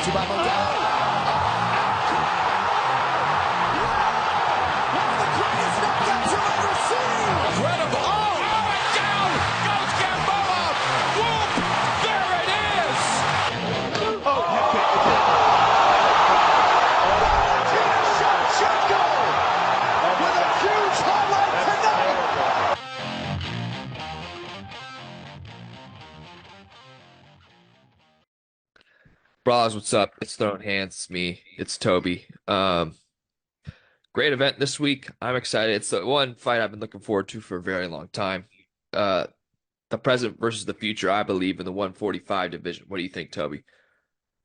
to by Modell. One of the greatest knockouts you'll ever see. Incredible. Oh, and down goes Gamboa. Whoop, there it is. Oh, you can't get that. Valentina Shevchenko with a huge highlight tonight. Brawlers, what's up? It's Throwin Hands. It's me. It's Toby. Great event this week. I'm excited. It's the one fight I've been looking forward to for a very long time. The present versus the future, I believe, in the 145 division. What do you think, Toby?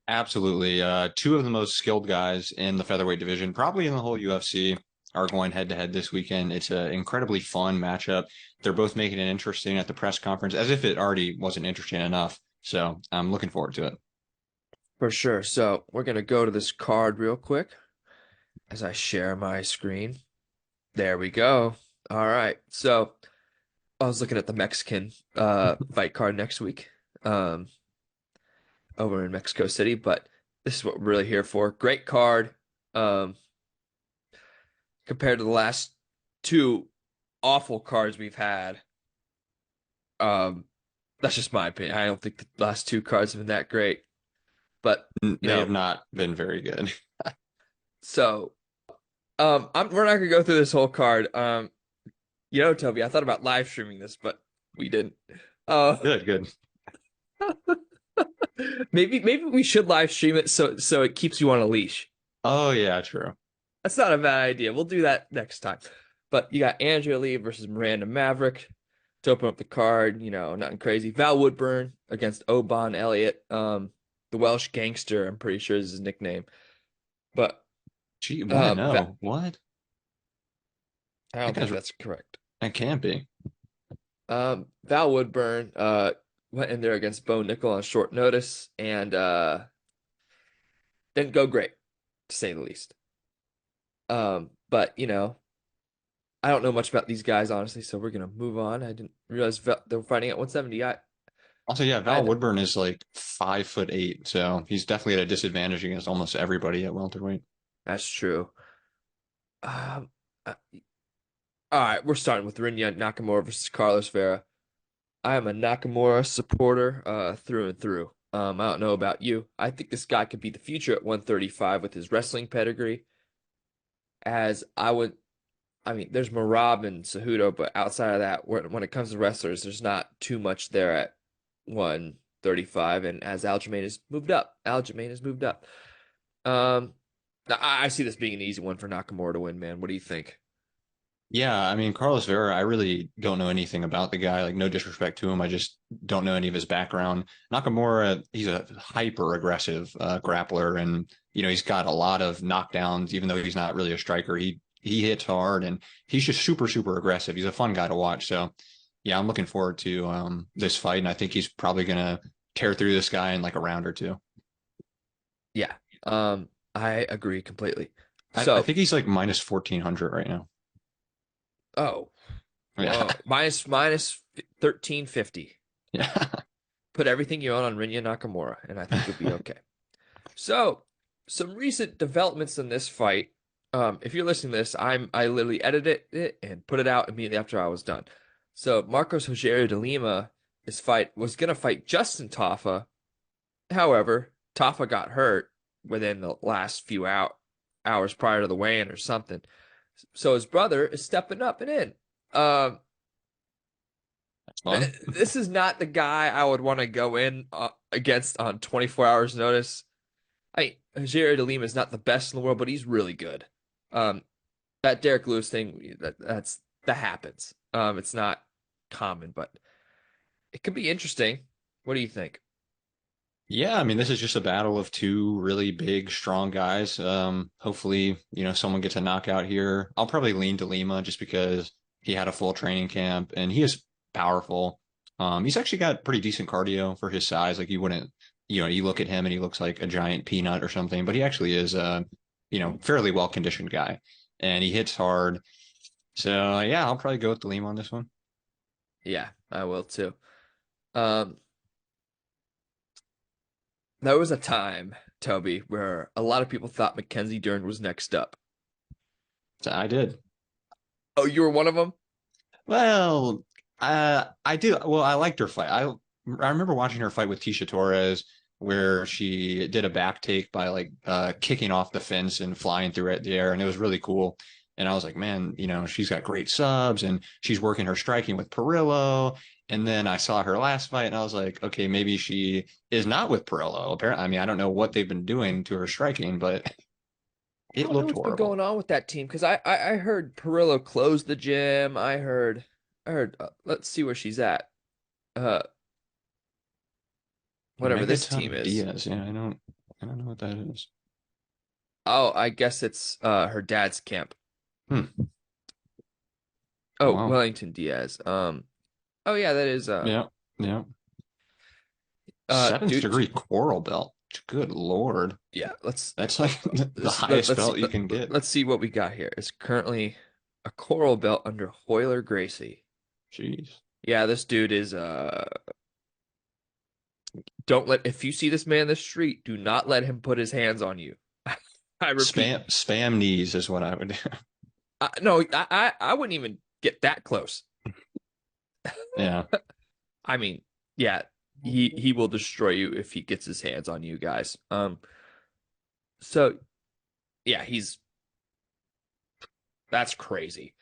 Absolutely. Two of the most skilled guys in the featherweight division, probably in the whole UFC, are going head to head this weekend. It's an incredibly fun matchup. They're both making it interesting at the press conference, as if it already wasn't interesting enough. So I'm looking forward to it. For sure. So we're going to go to this card real quick as I share my screen. There we go. All right. So I was looking at the Mexican fight card next week over in Mexico City, but this is what we're really here for. Great card compared to the last two awful cards we've had. That's just my opinion. I don't think the last two cards have been that great. But they have not been very good. So we're not gonna go through this whole card. Toby, I thought about live streaming this, but we didn't. Good. Maybe we should live stream it so it keeps you on a leash. Oh yeah, true. That's not a bad idea. We'll do that next time. But you got Andrea Lee versus Miranda Maverick to open up the card. Nothing crazy. Val Woodburn against Oban Elliott. The Welsh Gangster, I'm pretty sure is his nickname. But gee, what? No, what? I don't think that's correct. That can't be. Val Woodburn went in there against Bo Nickel on short notice and didn't go great, to say the least. But I don't know much about these guys, honestly, so we're gonna move on. I didn't realize they were fighting at 170. Also, yeah, Val Woodburn is like 5'8", so he's definitely at a disadvantage against almost everybody at welterweight. That's true. All right, we're starting with Rinya Nakamura versus Carlos Vera. I am a Nakamura supporter through and through. I don't know about you. I think this guy could be the future at 135 with his wrestling pedigree. There's Marab and Cejudo, but outside of that, when it comes to wrestlers, there's not too much there at 135, and as Aljamain has moved up. I see this being an easy one for Nakamura to win, man. What do you think? Yeah, I mean, Carlos Vera, I really don't know anything about the guy. Like, no disrespect to him. I just don't know any of his background. Nakamura, he's a hyper aggressive grappler, and he's got a lot of knockdowns, even though he's not really a striker. He hits hard, and he's just super, super aggressive. He's a fun guy to watch. So yeah, I'm looking forward to this fight, and I think he's probably going to tear through this guy in like a round or two. Yeah, I agree completely. I think he's like minus 1,400 right now. Oh, yeah. minus 1350. Yeah. Put everything you own on Rinya Nakamura, and I think you'll be okay. So, some recent developments in this fight. If you're listening to this, I literally edited it and put it out immediately after I was done. So Marcos Rogério de Lima was gonna fight Justin Tafa. However, Tafa got hurt within the last few hours prior to the weigh-in or something. So his brother is stepping up and in. That's fun. This is not the guy I would want to go in against on 24 hours notice. Rogério de Lima is not the best in the world, but he's really good. That Derek Lewis thing, that happens. It's not common, but it could be interesting. What do you think? Yeah, I mean, this is just a battle of two really big, strong guys. Hopefully, someone gets a knockout here. I'll probably lean to Lima just because he had a full training camp and he is powerful. He's actually got pretty decent cardio for his size. Like you wouldn't, you look at him and he looks like a giant peanut or something, but he actually is fairly well conditioned guy, and he hits hard. So yeah, I'll probably go with the Lima on this one. Yeah, I will too. There was a time Toby, where a lot of people thought Mackenzie Dern was next up. So I did. Oh, you were one of them? Well, I do. Well, I liked her fight. I remember watching her fight with Tisha Torres, where she did a back take by like kicking off the fence and flying through it the air, and it was really cool. And I was like, man, she's got great subs, and she's working her striking with Perillo. And then I saw her last fight, and I was like, okay, maybe she is not with Perillo. Apparently, I mean, I don't know what they've been doing to her striking, but I it don't know looked what's been horrible. going on with that team because I heard Perillo closed the gym. I heard. Let's see where she's at. Uh, whatever this team Megaton is. Diaz. Yeah, I don't know what that is. Oh, I guess it's her dad's camp. Hmm. Oh, Wow. Wellington Diaz. Oh yeah, that is Yeah. Yeah. Seventh dude. degree coral belt. Good Lord. Yeah, That's like the highest belt you can get. let's see what we got here. It's currently a coral belt under Hoyler Gracie. Jeez. Yeah, this dude is don't let if you see this man in the street, do not let him put his hands on you. I repeat. Spam knees is what I would do. No, I wouldn't even get that close. Yeah. I mean, yeah, he will destroy you if he gets his hands on you guys. So yeah, that's crazy.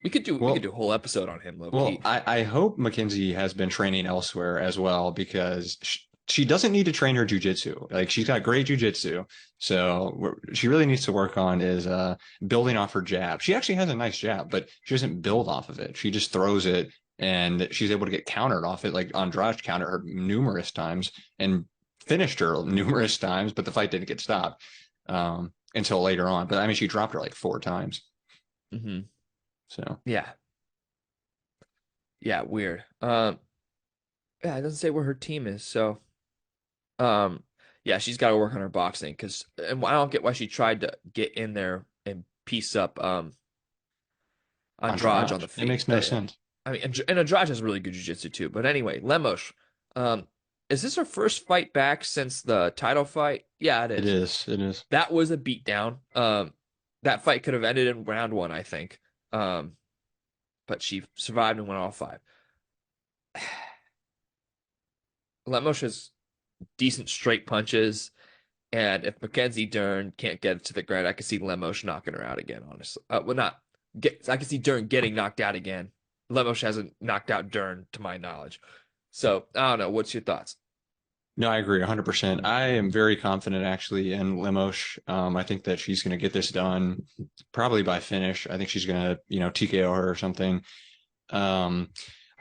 We could do a whole episode on him, low Well, key. I hope Mackenzie has been training elsewhere as well because she doesn't need to train her jujitsu. Like she's got great jujitsu. So she really needs to work on is building off her jab. She actually has a nice jab, but she doesn't build off of it. She just throws it and she's able to get countered off it. Like Andrade countered her numerous times and finished her numerous times, but the fight didn't get stopped until later on. But I mean, she dropped her like 4 times. Hmm. So Yeah, yeah, weird. Yeah, it doesn't say where her team is, so um, yeah, she's got to work on her boxing because, and I don't get why she tried to get in there and piece up Andrade on the Andrade, it feet. makes no sense. I mean, and Andrade has really good jiu-jitsu too. But anyway, Lemos, um, is this her first fight back since the title fight? Yeah, it It is. is. It is. That was a beatdown. That fight could have ended in round one, I think. Um, but she survived and went all five. Lemos has decent straight punches, and if Mackenzie Dern can't get it to the ground, I could see Lemos knocking her out again. Honestly, well, not get. I could see Dern getting knocked out again. Lemos hasn't knocked out Dern to my knowledge. So I don't know. What's your thoughts? No, I agree 100%. I am very confident actually in Lemos. I think that she's going to get this done probably by finish. I think she's going to, TKO her or something. Um,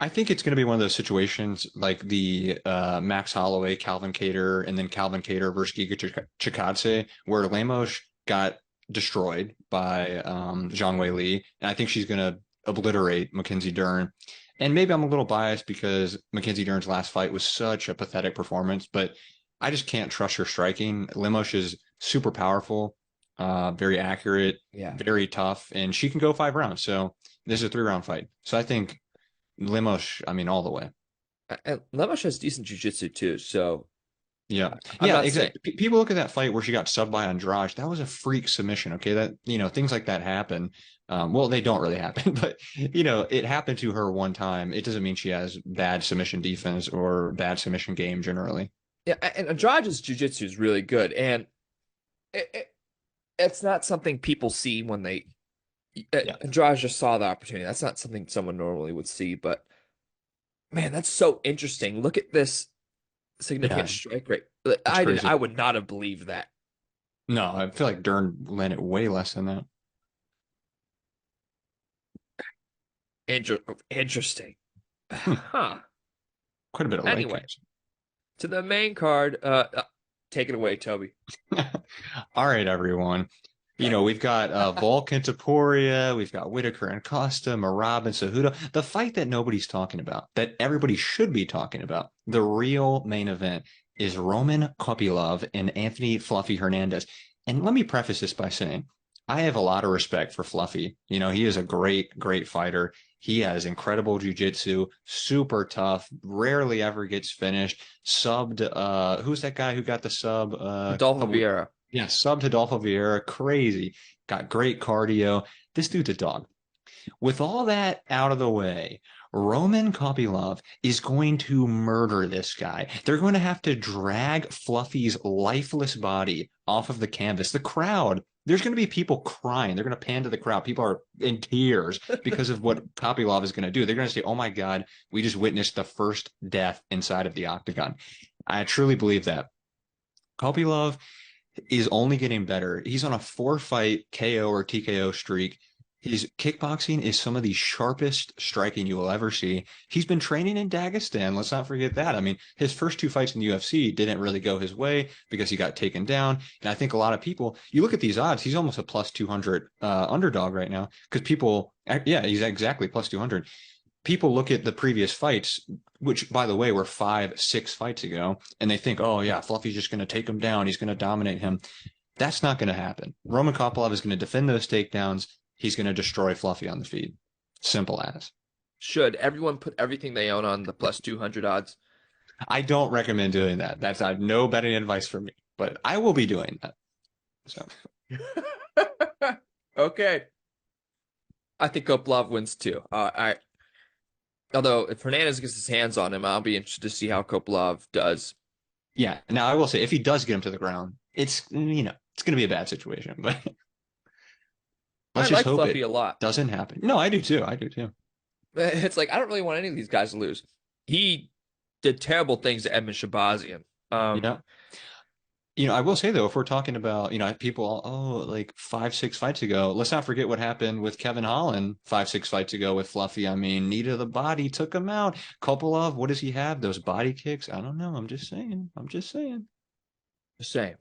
I think it's going to be one of those situations like the Max Holloway, Calvin Kattar, and then Calvin Kattar versus Giga Chikadze, where Lemos got destroyed by Zhang Wei Li. And I think she's going to obliterate Mackenzie Dern. And maybe I'm a little biased because Mackenzie Dern's last fight was such a pathetic performance, but I just can't trust her striking. Lemos is super powerful, very accurate, Yeah, very tough, and she can go 5 rounds. So this is a 3-round fight. So I think Lemos, I mean, all the way. and Lemos has decent jujitsu too. So Yeah. I'm Yeah, not saying. exactly. People look at that fight where she got subbed by Andrade. That was a freak submission. Okay. That, things like that happen. Well, they don't really happen, but it happened to her one time. It doesn't mean she has bad submission defense or bad submission game generally. Yeah, and Andrade's jujitsu is really good, and it's not something people see when they. Yeah. Andrade just saw the opportunity. That's not something someone normally would see, but man, that's so interesting. Look at this significant Yeah. strike rate. It's crazy. I would not have believed that. No, I feel like Dern landed way less than that. Interesting. Hmm. Huh. Quite a bit of leg Anyway, kicks. to the main card. Take it away, Toby. All right, everyone. We've got Volkan Topuria, we've got Whitaker and Costa, Merab and Cejudo. The fight that nobody's talking about, that everybody should be talking about, the real main event is Roman Kopylov and Anthony Fluffy Hernandez. And let me preface this by saying, I have a lot of respect for Fluffy. You know, he is a great, great fighter. He has incredible jujitsu, super tough, rarely ever gets finished. Subbed, who's that guy who got the sub? Adolfo Vieira. Yeah, subbed Adolfo Vieira. Crazy. Got great cardio. This dude's a dog. With all that out of the way, Roman Kopylov is going to murder this guy. They're going to have to drag Fluffy's lifeless body off of the canvas. The crowd, there's going to be people crying. They're going to pan to the crowd. People are in tears because of what Kopylov is going to do. They're going to say, oh my God, we just witnessed the first death inside of the octagon. I truly believe that. Kopylov is only getting better. He's on a 4-fight KO or TKO streak. His kickboxing is some of the sharpest striking you will ever see. He's been training in Dagestan. Let's not forget that. I mean, his first 2 fights in the UFC didn't really go his way because he got taken down. And I think a lot of people, you look at these odds, he's almost a plus 200 underdog right now because people, yeah, he's exactly plus 200. People look at the previous fights, which, by the way, were 5-6 fights ago, and they think, oh, yeah, Fluffy's just going to take him down. He's going to dominate him. That's not going to happen. Roman Kopylov is going to defend those takedowns. He's going to destroy Fluffy on the feed. Simple as. Should everyone put everything they own on the plus 200 odds? I don't recommend doing that. That's no betting advice for me, but I will be doing that. So, okay. I think Kopylov wins too. Although if Hernandez gets his hands on him, I'll be interested to see how Kopylov does. yeah. Now, I will say, if he does get him to the ground, it's, it's going to be a bad situation, but let's I just like hope Fluffy it a lot. doesn't happen. No, I do too. I do too. It's like I don't really want any of these guys to lose. He did terrible things to Edmund Shabazian. Yeah. I will say though, if we're talking about, people, like 5-6 fights ago, let's not forget what happened with Kevin Holland 5-6 fights ago with Fluffy. I mean, knee to the body took him out. Kopylov, what does he have? Those body kicks? I don't know. I'm just saying. The same.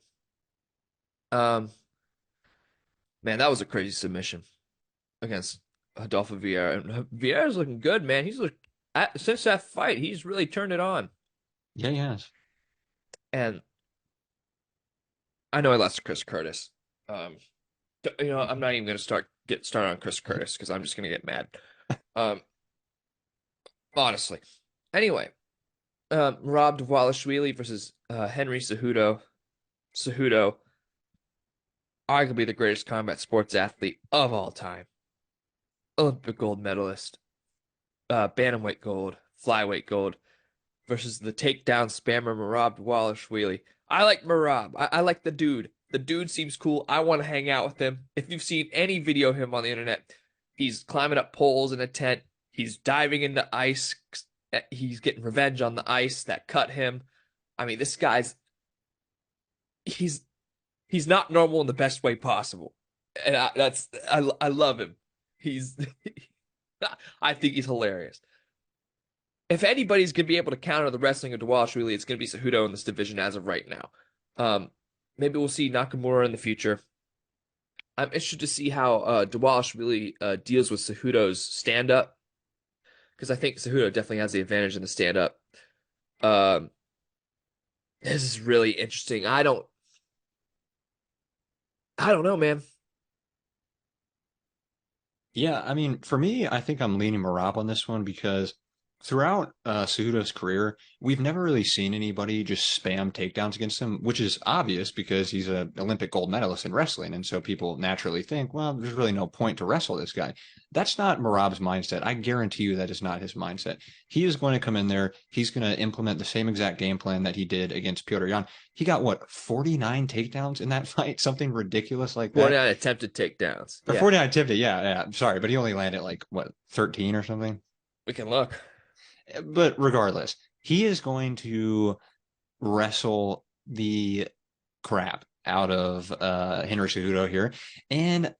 Man, that was a crazy submission against Adolfo Vieira. And Vieira's looking good, man. Since that fight, he's really turned it on. Yeah, he has. And I know I lost to Chris Curtis. I'm not even going to get started on Chris Curtis because I'm just going to get mad. Honestly. Anyway, Rob Dvalishvili versus Henry Cejudo. Cejudo, arguably the greatest combat sports athlete of all time. Olympic gold medalist, bantamweight gold, flyweight gold, versus the takedown spammer Merab Dvalishvili. I like Merab. I like the dude. The dude seems cool. I want to hang out with him. If you've seen any video of him on the internet, he's climbing up poles in a tent. He's diving into ice. He's getting revenge on the ice that cut him. I mean, this guy's he's not normal in the best way possible, and I love him. I think he's hilarious. If anybody's gonna be able to counter the wrestling of Dvalishvili, it's gonna be Cejudo in this division as of right now. Maybe we'll see Nakamura in the future. I'm interested to see how Dvalishvili deals with Cejudo's stand up, because I think Cejudo definitely has the advantage in the stand up. This is really interesting. I don't know, man. Yeah, I mean, for me, I think I'm leaning Merab on this one because throughout Cejudo's career, we've never really seen anybody just spam takedowns against him, which is obvious because he's an Olympic gold medalist in wrestling. And so people naturally think, well, there's really no point to wrestle this guy. That's not Merab's mindset. I guarantee you that is not his mindset. He is going to come in there. He's going to implement the same exact game plan that he did against Petr Yan. He got, 49 takedowns in that fight? Something ridiculous like that. 49 attempted takedowns. Or 49 attempted, yeah. Sorry, but he only landed 13 or something? We can look. But regardless, he is going to wrestle the crap out of Henry Cejudo here. And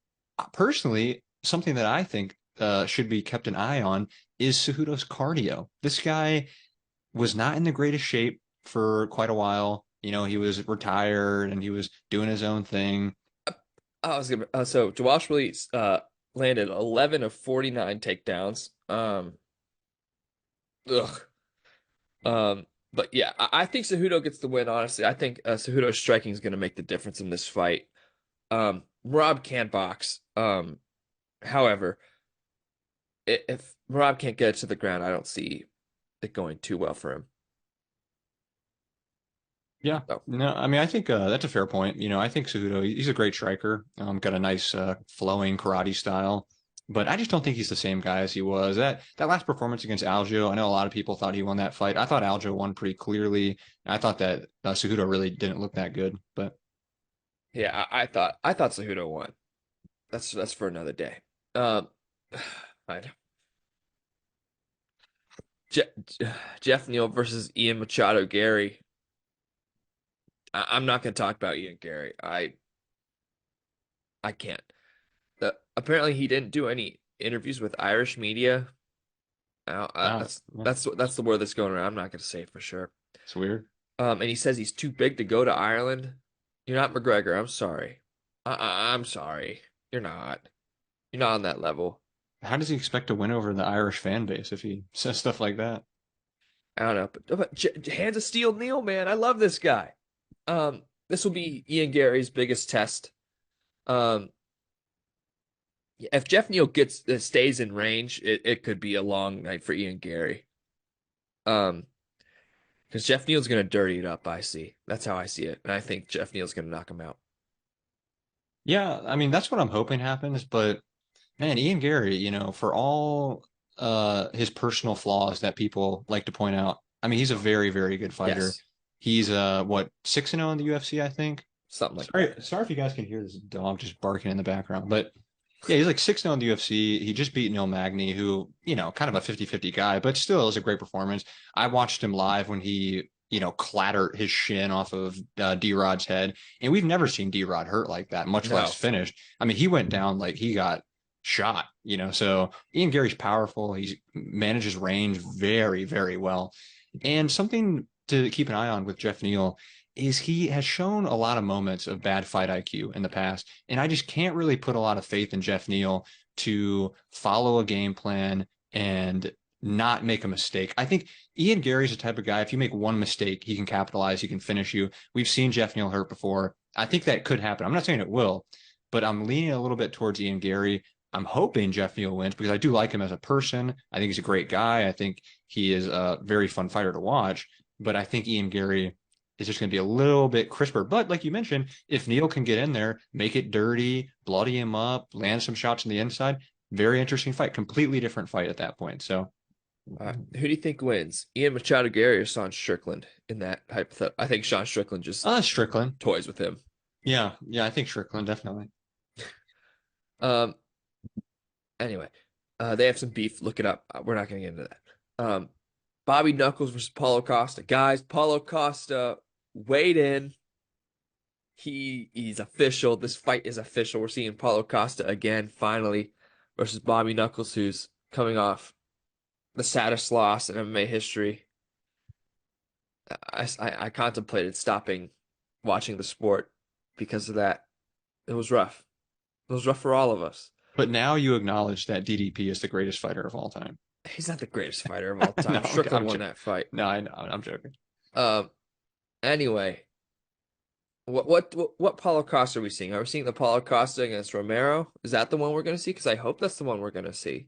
personally, something that I think should be kept an eye on is Cejudo's cardio. This guy was not in the greatest shape for quite a while. He was retired and he was doing his own thing. So Dvalishvili landed 11 of 49 takedowns. But yeah, I think Cejudo gets the win, honestly. I think Cejudo's striking is going to make the difference in this fight. Rob can box. However, if Rob can't get it to the ground, I don't see it going too well for him. Yeah, So, no, I mean, I think that's a fair point. I think Cejudo, he's a great striker. Got a nice flowing karate style, but I just don't think he's the same guy as he was. That last performance against Aljo, I know a lot of people thought he won that fight. I thought Aljo won pretty clearly. I thought that Cejudo really didn't look that good, but yeah, I thought Cejudo won. That's for another day. Um, I Je Jeff Neal versus Ian Machado Gary. I'm not going to talk about Ian Gary. I can't. Apparently, he didn't do any interviews with Irish media. ah, That's the word that's going around. I'm not going to say for sure. it's weird. And he says he's too big to go to Ireland. You're not McGregor. I'm sorry. I'm sorry. You're not. You're not on that level. How does he expect to win over the Irish fan base if he says stuff like that? I don't know. But hands of steel, Neil, man. I love this guy. This will be Ian Gary's biggest test. Um, if Jeff Neal stays in range, it could be a long night for Ian Gary. Because Jeff Neal's gonna dirty it up. I see. That's how I see it, and I think Jeff Neal's gonna knock him out. Yeah, I mean, that's what I'm hoping happens, but man, Ian Gary, for all his personal flaws that people like to point out, I mean, he's a very, very good fighter. Yes, He's what 6-0 in the UFC, I think. something like Sorry, that. sorry if you guys can hear this dog just barking in the background, but yeah, he's like 6-0 in the UFC. He just beat Neil Magny, who, kind of a 50-50 guy, but still it was a great performance. I watched him live when he, clattered his shin off of D-Rod's head, and we've never seen D-Rod hurt like that, much No, less finished. I mean, he went down like he got shot, so Ian Gary's powerful. He manages range very, very well. And something to keep an eye on with Jeff Neal is he has shown a lot of moments of bad fight IQ in the past. And I just can't really put a lot of faith in Jeff Neal to follow a game plan and not make a mistake. I think Ian Gary's the type of guy, if you make one mistake, he can capitalize, he can finish you. We've seen Jeff Neal hurt before. I think that could happen. I'm not saying it will, but I'm leaning a little bit towards Ian Gary. I'm hoping Jeff Neal wins because I do like him as a person. I think he's a great guy. I think he is a very fun fighter to watch, but I think Ian Gary is just going to be a little bit crisper. But like you mentioned, if Neal can get in there, make it dirty, bloody him up, land some shots on the inside, very interesting fight. Completely different fight at that point. So who do you think wins, Ian Machado Gary or Sean Strickland in that hypothetical? I think Sean Strickland just Strickland. toys with him. Yeah, I think Strickland definitely. Um. Anyway, they have some beef. Look it up. We're not going to get into that. Bobby Knuckles versus Paulo Costa. Guys, Paulo Costa weighed in. He's official. This fight is official. We're seeing Paulo Costa again, finally, versus Bobby Knuckles, who's coming off the saddest loss in MMA history. I contemplated stopping watching the sport because of that. It was rough. It was rough for all of us. But now you acknowledge that DDP is the greatest fighter of all time. He's not the greatest fighter of all time. No, Strickland I'm won joking. that fight. No, I know. I'm joking. Anyway, what Paulo Costa are we seeing? Are we seeing the Paulo Costa against Romero? Is that the one we're going to see? Because I hope that's the one we're going to see.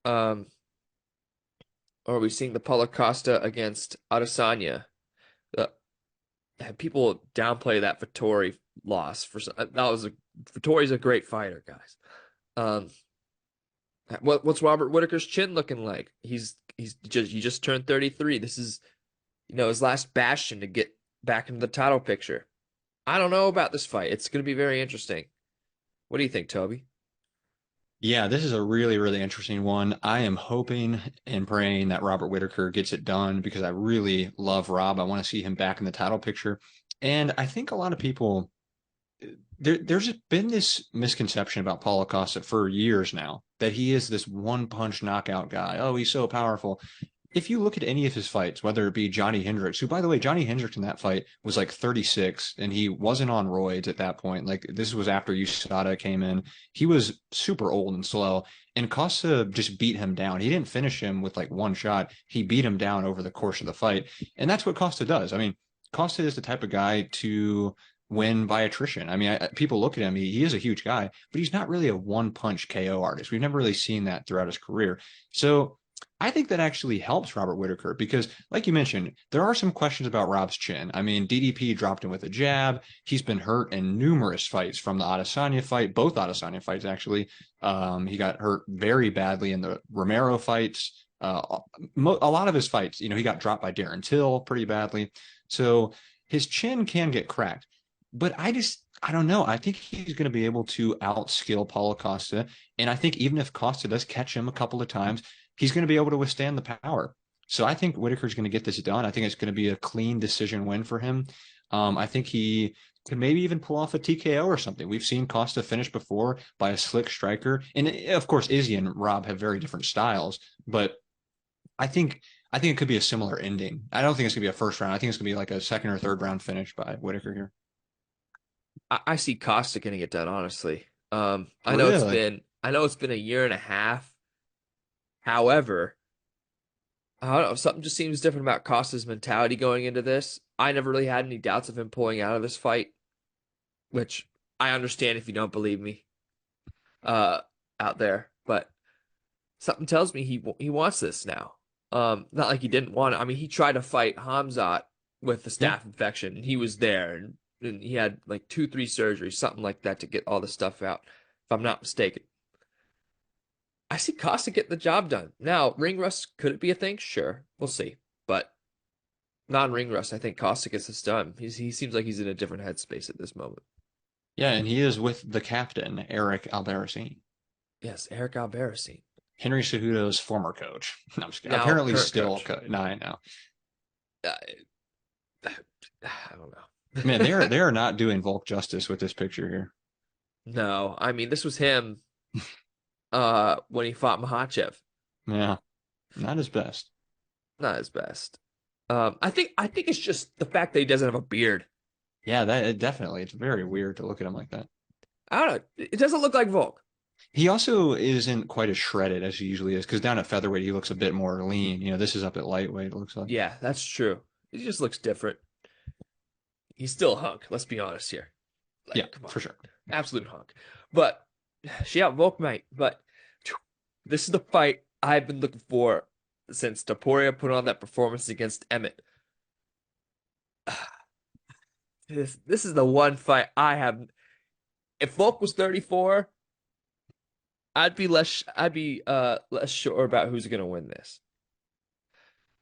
Or are we seeing the Paulo Costa against Adesanya? People downplay that Vettori loss Vettori's a great fighter, guys. What's Robert Whitaker's chin looking like? He just turned 33. This is, his last bastion to get back into the title picture. I don't know about this fight. It's going to be very interesting. What do you think, Toby? Yeah, this is a really, really interesting one. I am hoping and praying that Robert Whitaker gets it done because I really love Rob. I want to see him back in the title picture. And I think a lot of people, there's been this misconception about Paulo Costa for years now that he is this one-punch knockout guy. Oh, he's so powerful. If you look at any of his fights, whether it be Johnny Hendricks, who, by the way, Johnny Hendricks in that fight was like 36 and he wasn't on roids at that point. Like this was after USADA came in. He was super old and slow, and Costa just beat him down. He didn't finish him with like one shot. He beat him down over the course of the fight. And that's what Costa does. I mean, Costa is the type of guy to win by attrition. I mean, people look at him, he is a huge guy, but he's not really a one-punch KO artist. We've never really seen that throughout his career. So I think that actually helps Robert Whittaker because, like you mentioned, there are some questions about Rob's chin. I mean, DDP dropped him with a jab. He's been hurt in numerous fights from the Adesanya fight, both Adesanya fights, actually. He got hurt very badly in the Romero fights. A lot of his fights, you know, he got dropped by Darren Till pretty badly. So his chin can get cracked. But I don't know. I think he's going to be able to outskill Paulo Costa. And I think even if Costa does catch him a couple of times, he's going to be able to withstand the power. So I think Whittaker's going to get this done. I think it's going to be a clean decision win for him. I think he could maybe even pull off a TKO or something. We've seen Costa finish before by a slick striker. And of course, Izzy and Rob have very different styles, but I think it could be a similar ending. I don't think it's going to be a first round. I think it's going to be like a second or third round finish by Whittaker here. I see Costa getting it done, honestly. I know Really? it's been a year and a half. However, I don't know, something just seems different about Costa's mentality going into this. I never really had any doubts of him pulling out of this fight, which I understand if you don't believe me, out there. But something tells me he wants this now. Not like he didn't want it. I mean, he tried to fight Hamzat with the Yeah. staph infection, and he was there, and he had like 2-3 surgeries, something like that, to get all the stuff out, if I'm not mistaken. I see Costa getting the job done. Now, ring rust, could it be a thing? Sure, we'll see. But non-ring rust, I think Costa gets this done. He seems like he's in a different headspace at this moment. Yeah, and he is with the captain, Eric Albarracin. Yes, Eric Albarracin. Henry Cejudo's former coach. No, I'm just kidding. Now, Apparently current still coach. no, I know. Uh, I don't know. Man, they are not doing Volk justice with this picture here. No, I mean, this was him when he fought Makhachev. Yeah, not his best. Not his best. I think it's just the fact that he doesn't have a beard. Yeah, that definitely. It's very weird to look at him like that. I don't know. It doesn't look like Volk. He also isn't quite as shredded as he usually is because down at featherweight he looks a bit more lean. You know, this is up at lightweight. It looks like. Yeah, that's true. He just looks different. He's still a hunk. Let's be honest here. Like, Yeah, come on. for sure. Absolute hunk. But she out Volk might. But this is the fight I've been looking for since Topuria put on that performance against Emmett. This is the one fight I have. If Volk was 34, I'd be less sure about who's gonna win this.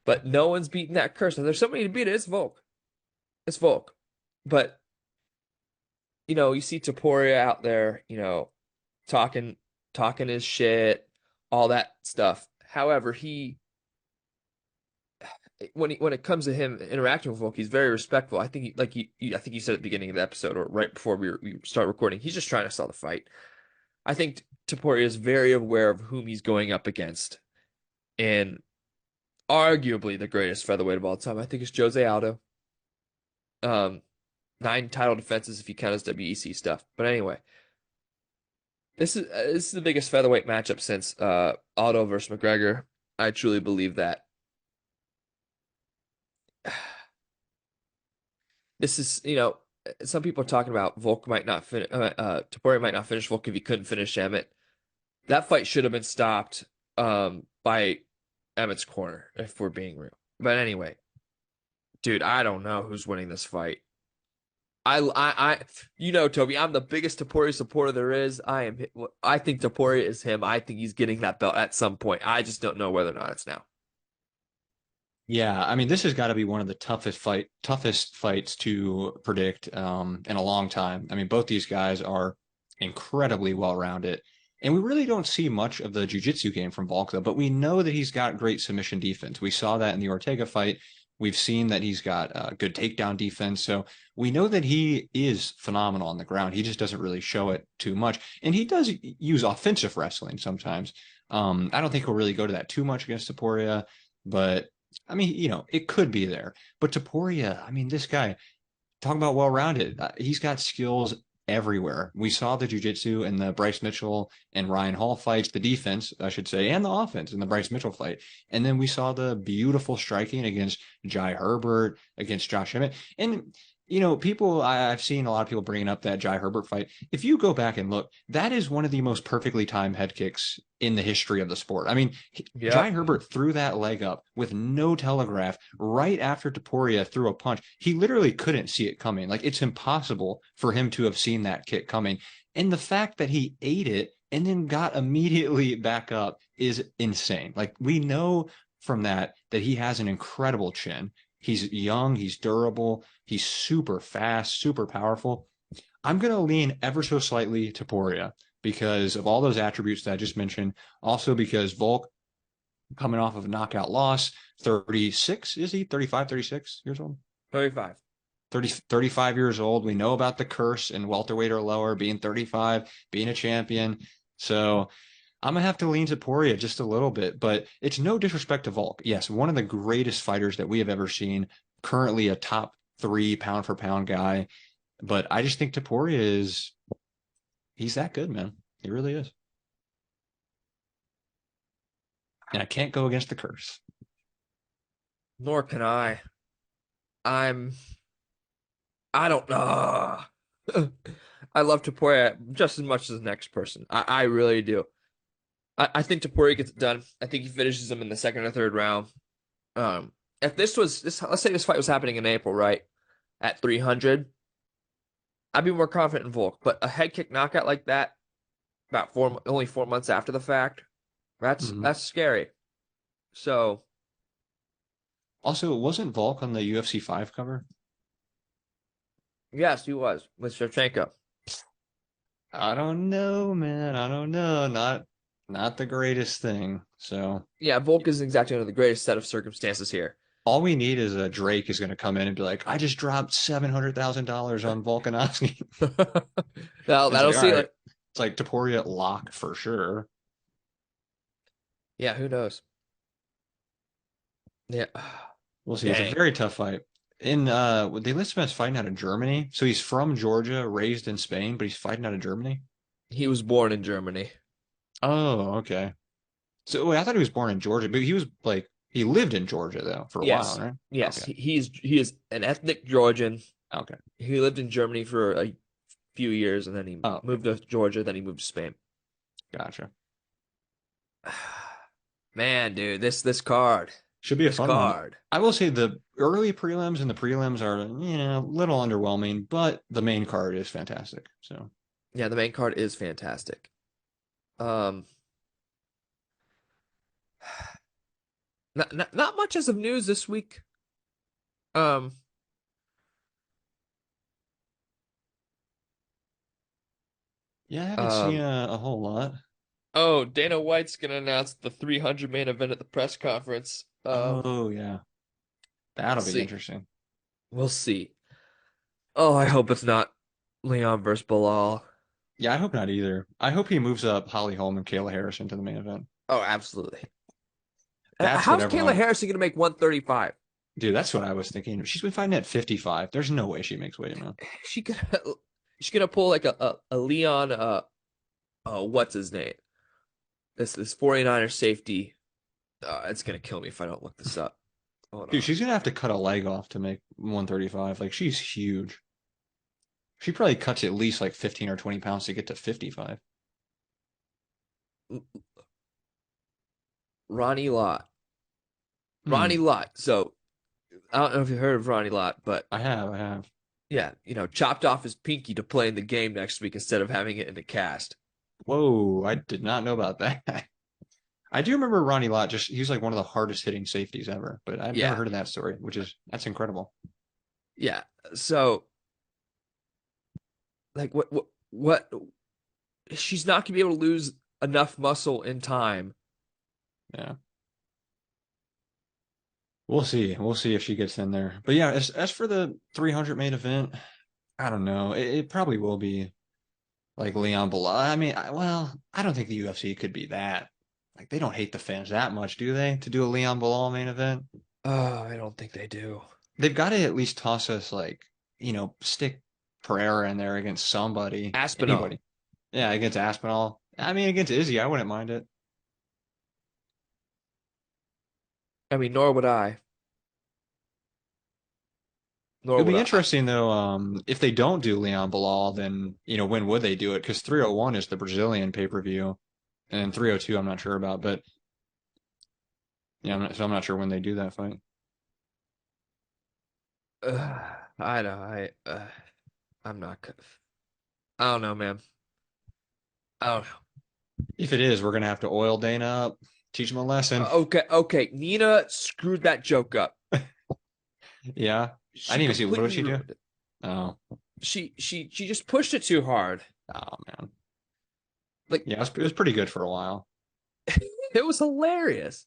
But no one's beating that curse. And there's somebody to beat it. It's Volk. It's Volk. But you know, you see Topuria out there, you know, talking his shit, all that stuff. However, when it comes to him interacting with Volk, he's very respectful. I think I think you said at the beginning of the episode or right before we start recording, he's just trying to sell the fight. I think Topuria is very aware of whom he's going up against, and arguably the greatest featherweight of all time, I think, is Jose Aldo. 9 title defenses if you count his WEC stuff. But anyway, this is the biggest featherweight matchup since Aldo versus McGregor. I truly believe that. This is, you know, some people are talking about Volk might not finish. Topuria might not finish Volk if he couldn't finish Emmett. That fight should have been stopped by Emmett's corner, if we're being real. But anyway, dude, I don't know who's winning this fight. You know, Toby, I'm the biggest Topuria supporter there is. I think Topuria is him. I think he's getting that belt at some point. I just don't know whether or not it's now. Yeah, I mean, this has got to be one of the toughest fights to predict in a long time. I mean, both these guys are incredibly well-rounded, and we really don't see much of the jiu-jitsu game from Volk, though, but we know that he's got great submission defense. We saw that in the Ortega fight. We've seen that he's got good takedown defense, so we know that he is phenomenal on the ground. He just doesn't really show it too much, and he does use offensive wrestling sometimes. I don't think he'll really go to that too much against Topuria, but I mean, you know, it could be there. But Topuria, I mean, this guy, talk about well-rounded. He's got skills everywhere. We saw the jiu-jitsu in the Bryce Mitchell and Ryan Hall fights, the defense, I should say, and the offense in the Bryce Mitchell fight. And then we saw the beautiful striking against Jai Herbert, against Josh Emmett. And people, I've seen a lot of people bringing up that Jai Herbert fight. If you go back and look, that is one of the most perfectly timed head kicks in the history of the sport. I mean, Jai Yep. Herbert threw that leg up with no telegraph right after Topuria threw a punch. He literally couldn't see it coming. Like, it's impossible for him to have seen that kick coming. And the fact that he ate it and then got immediately back up is insane. Like, we know from that he has an incredible chin. He's young, he's durable, he's super fast, super powerful. I'm going to lean ever so slightly to Poria because of all those attributes that I just mentioned. Also because Volk, coming off of a knockout loss, 36, is he? 35, 36 years old? 35. 35 years old. We know about the curse in welterweight or lower, being 35, being a champion. So I'm going to have to lean to Poria just a little bit, but it's no disrespect to Volk. Yes, one of the greatest fighters that we have ever seen, currently a top 3 pound for pound guy. But I just think Taporia he's that good, man. He really is. And I can't go against the curse. Nor can I. I don't know. I love Taporia just as much as the next person. I really do. I think Taporia gets it done. I think he finishes him in the second or third round. If let's say this fight was happening in April, right? At 300, I'd be more confident in Volk. But a head kick knockout like that, only 4 months after the fact, that's scary. So Also, wasn't Volk on the UFC 5 cover? yes, he was with Shevchenko. I don't know, man. I don't know. Not the greatest thing. So Yeah, Volk isn't exactly under the greatest set of circumstances here. all we need is a Drake is going to come in and be like, I just dropped $700,000 on Volkanovski. Well, It's that'll like, see. all right. It's like Taporia lock for sure. Yeah, who knows? Yeah. We'll see. It's a Dang. very tough fight. They list him as fighting out of Germany. So he's from Georgia, raised in Spain, but he's fighting out of Germany. He was born in Germany. Oh, okay. So wait, I thought he was born in Georgia, but he lived in Georgia though for a Yes. while, right? Yes, Okay. he is an ethnic Georgian. Okay. He lived in Germany for a few years and then he Oh, moved to Georgia, then he moved to Spain. gotcha. Man, dude, this card. Should be a This fun one. card. I will say the early prelims and the prelims are, a little underwhelming, but the main card is fantastic. So Yeah, the main card is fantastic. Um not much as of news this week. Um yeah, I haven't seen um a whole lot. oh, Dana White's gonna announce the 300 main event at the press conference. Oh yeah, We'll that'll be see. interesting. We'll see. Oh, I hope it's not Leon versus Bilal. Yeah, I hope not either. I hope he moves up Holly Holm and Kayla Harrison to the main event. Oh, absolutely. That's what How's Kayla everyone. Harrison gonna make 135? Dude, that's what I was thinking. She's been fighting at 55. There's no way she makes weight, man. She gonna she's gonna pull like a Leon what's his name? This 49er safety. It's gonna kill me if I don't look this up. Hold Dude, on. she's gonna have to cut a leg off to make 135. Like, she's huge. She probably cuts at least like 15 or 20 pounds to get to 55. Ronnie Lott. Hmm. Ronnie Lott. So I don't know if you heard of Ronnie Lott, but I have. yeah, chopped off his pinky to play in the game next week instead of having it in a cast. Whoa, I did not know about that. I do remember Ronnie Lott. He was like one of the hardest hitting safeties ever, but I've never Yeah, heard of that story, that's incredible. yeah. So like what she's not gonna be able to lose enough muscle in time. Yeah. We'll see. We'll see if she gets in there. But yeah, as for the 300 main event, I don't know. It probably will be like Leon Bilal. I mean, I don't think the UFC could be that. Like, they don't hate the fans that much, do they? To do a Leon Bilal main event, Oh, I don't think they do. they've got to at least toss us like, stick Pereira in there against somebody, Aspinall. anybody. Yeah, against Aspinall. I mean, against Izzy, I wouldn't mind it. I mean, nor would I. Nor It'll would be I. interesting though. If they don't do Leon Bilal, then when would they do it? Because 301 is the Brazilian pay-per-view, and 302 I'm not sure about, but yeah, I'm not sure when they do that fight. I know. I'm not. I don't know, man. I don't know. If it is, we're gonna have to oil Dana up, teach him a lesson. Okay. Nina screwed that joke up. Yeah, I She didn't even see what did completely she do? ruined it. Oh, She just pushed it too hard. oh man. Like Yeah, it was pretty good for a while. it was hilarious.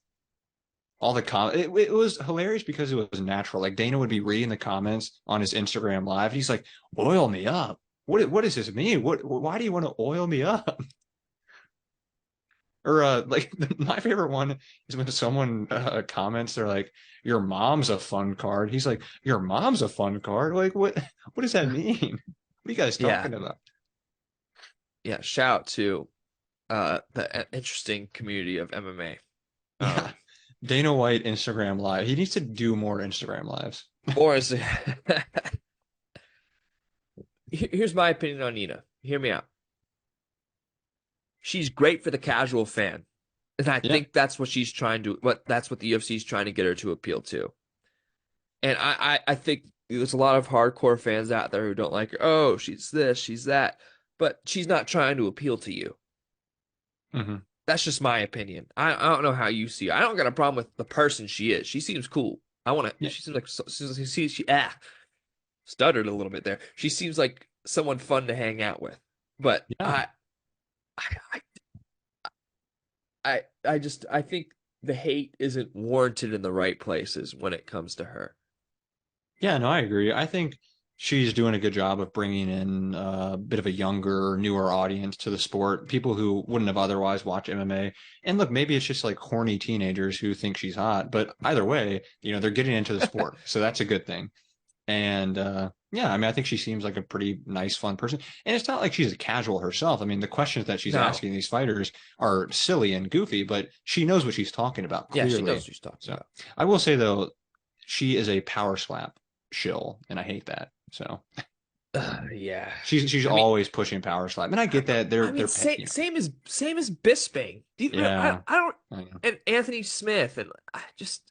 All the it was hilarious because it was natural. Like Dana would be reading the comments on his Instagram live, and he's like, "Oil me up. What does this mean? Why do you want to oil me up?" Or like my favorite one is when someone comments, they're like, "Your mom's a fun card." He's like, "Your mom's a fun card." Like, what does that mean? What are you guys Yeah. talking about? Yeah. Shout out to the interesting community of MMA. Yeah. Dana White Instagram live. He needs to do more Instagram lives. Or is here's my opinion on Nina. Hear me out. She's great for the casual fan. And I Yeah. think that's what that's what the UFC is trying to get her to appeal to. And I think there's a lot of hardcore fans out there who don't like her. Oh, she's this, she's that. But she's not trying to appeal to you. hmm That's just my opinion. I don't know how you see her. I don't got a problem with the person she is. She seems cool. Yeah. She seems like stuttered a little bit there. She seems like someone fun to hang out with. But Yeah. I I think the hate isn't warranted in the right places when it comes to her. Yeah, no, I agree. I think she's doing a good job of bringing in a bit of a younger, newer audience to the sport, people who wouldn't have otherwise watched MMA. And look, maybe it's just like horny teenagers who think she's hot, but either way, they're getting into the sport. So that's a good thing. And yeah, I mean, I think she seems like a pretty nice, fun person. And it's not like she's a casual herself. I mean, the questions that she's No. asking these fighters are silly and goofy, but she knows what she's talking about Yeah, she knows clearly. what she's talking So about. I will say though, she is a power slap shill, and I hate that. So Yeah. she's I mean, always pushing power slap, and I get that they're same as Bisping. yeah. I don't I know. and Anthony Smith and I just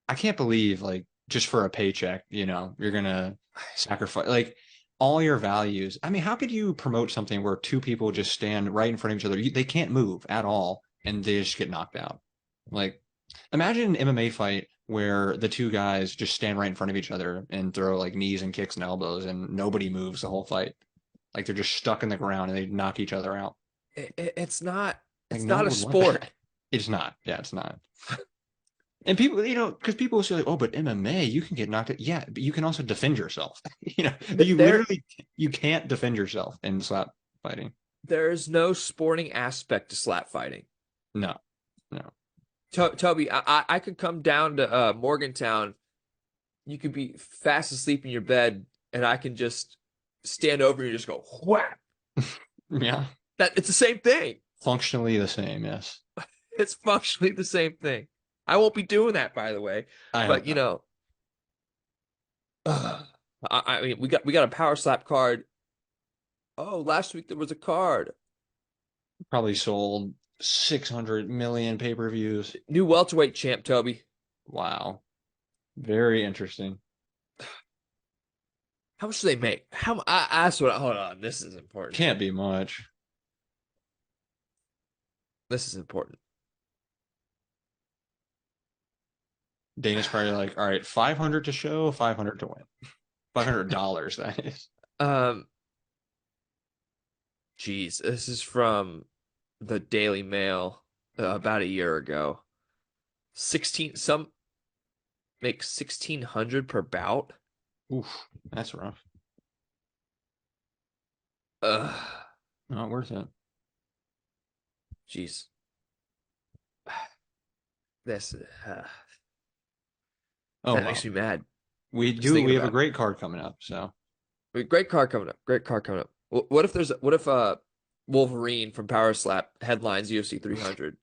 I can't believe like just for a paycheck, you're gonna sacrifice like all your values. I mean, how could you promote something where two people just stand right in front of each other? They can't move at all, and they just get knocked out. Like, imagine an MMA fight where the two guys just stand right in front of each other and throw like knees and kicks and elbows, and nobody moves the whole fight. Like they're just stuck in the ground and they knock each other out. it's not Like it's no not one a would want sport. that. It's not. Yeah, it's not. And people, because people will say, like, "Oh, but MMA, you can get knocked out." Yeah, but you can also defend yourself. There You can't defend yourself in slap fighting. there's no sporting aspect to slap fighting. No, no. Toby, I could come down to Morgantown. You could be fast asleep in your bed, and I can just stand over you and just go whap. Yeah, That it's the same thing. functionally the same. Yes, It's functionally the same thing. I won't be doing that, by the way. I But hope not. I mean, we got a power slap card. Oh, last week there was a card. Probably sold 600 million pay-per-views. New welterweight champ, Toby. Wow, very interesting. How much do they make? Hold on. This is important. Can't be much. This is important. Dana's probably like, all right, 500 to show, 500 to win. $500, that is. Geez, this is from the Daily Mail about a year ago. 16 some make 1,600 per bout. Oof, that's rough. Ugh. Not worth it. Jeez. This Oh, that well. makes me mad. We Just do. thinking We have a about it. great card coming up. So Great card coming up. Great card coming up. What if Wolverine from Power Slap headlines UFC 300?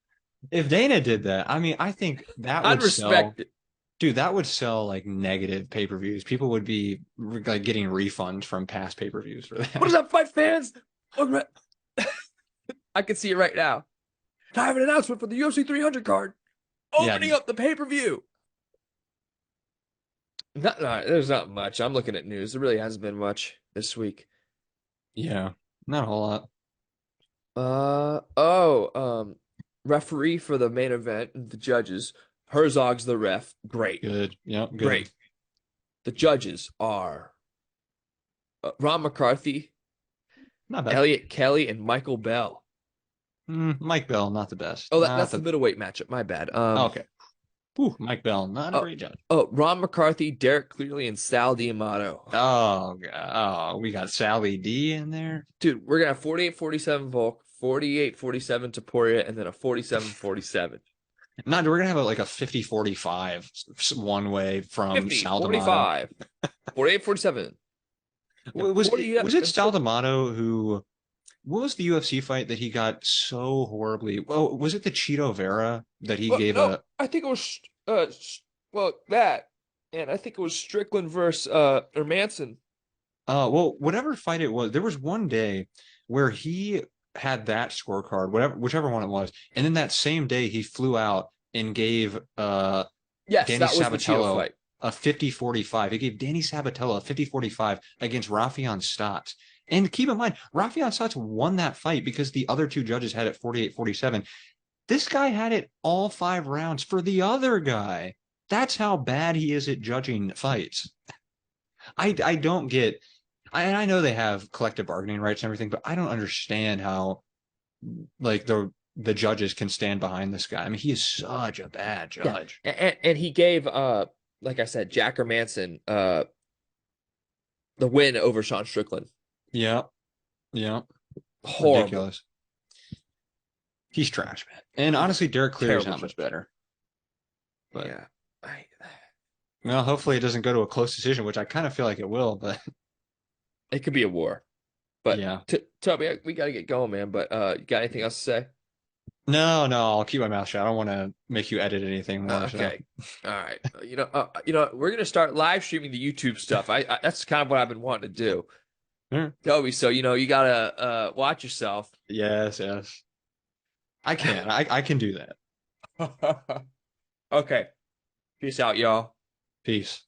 if Dana did that, I mean, I think that I'd would sell. respect it. Dude, that would sell like negative pay-per-views. People would be like getting refunds from past pay-per-views for that. What is up, fight fans? I can see it right now. I have an announcement for the UFC 300 card. Opening up the pay-per-view. There's not much. I'm looking at news. There really hasn't been much this week. Yeah, not a whole lot. Referee for the main event, the judges. Herzog's the ref. Great. Good. Yep, good. Great. The judges are Ron McCarthy, Not bad. Elliot Kelly, and Michael Bell. Mike Bell, not the best. Oh, that's the middleweight matchup. My bad. Okay. Ooh, Mike Bell, not a great judge. Oh, Ron McCarthy, Derek Clearly, and Sal D'Amato. Oh, God. Oh, we got Sally D in there. Dude, we're going to have 48-47 Volk, 48-47 Taporia, and then a 47-47. No, we're going to have like a 50-45 one way from 50, Sal 45, 48-47. Was it Sal D'Amato who... What was the UFC fight that he got so horribly? Well, was it the Cheeto Vera that he gave a... I think it was, that. And I think it was Strickland versus Manson. Well, whatever fight it was, there was one day where he had that scorecard, whichever one it was. And then that same day, he flew out and gave Danny Sabatello fight. A 50-45. He gave Danny Sabatello a 50-45 against Rafion Stotts. And keep in mind, Rafion Stotts won that fight because the other two judges had it 48-47. This guy had it all 5 rounds for the other guy. That's how bad he is at judging fights. I don't get... I know they have collective bargaining rights and everything, but I don't understand how like the judges can stand behind this guy. I mean, he is such a bad judge. Yeah. And he gave, like I said, Jack or Manson the win over Sean Strickland. Yeah. Horrible. Ridiculous. He's trash, man. And honestly, Derek Clear is not much better. But yeah. Well, hopefully it doesn't go to a close decision, which I kind of feel like it will, but it could be a war. But yeah. Toby, we got to get going, man. But you got anything else to say? No, I'll keep my mouth shut. I don't want to make you edit anything more. Okay. So. All right. We're going to start live streaming the YouTube stuff. I that's kind of what I've been wanting to do. Toby, so you gotta watch yourself. Yes. I can. I can do that. Okay. Peace out, y'all. Peace.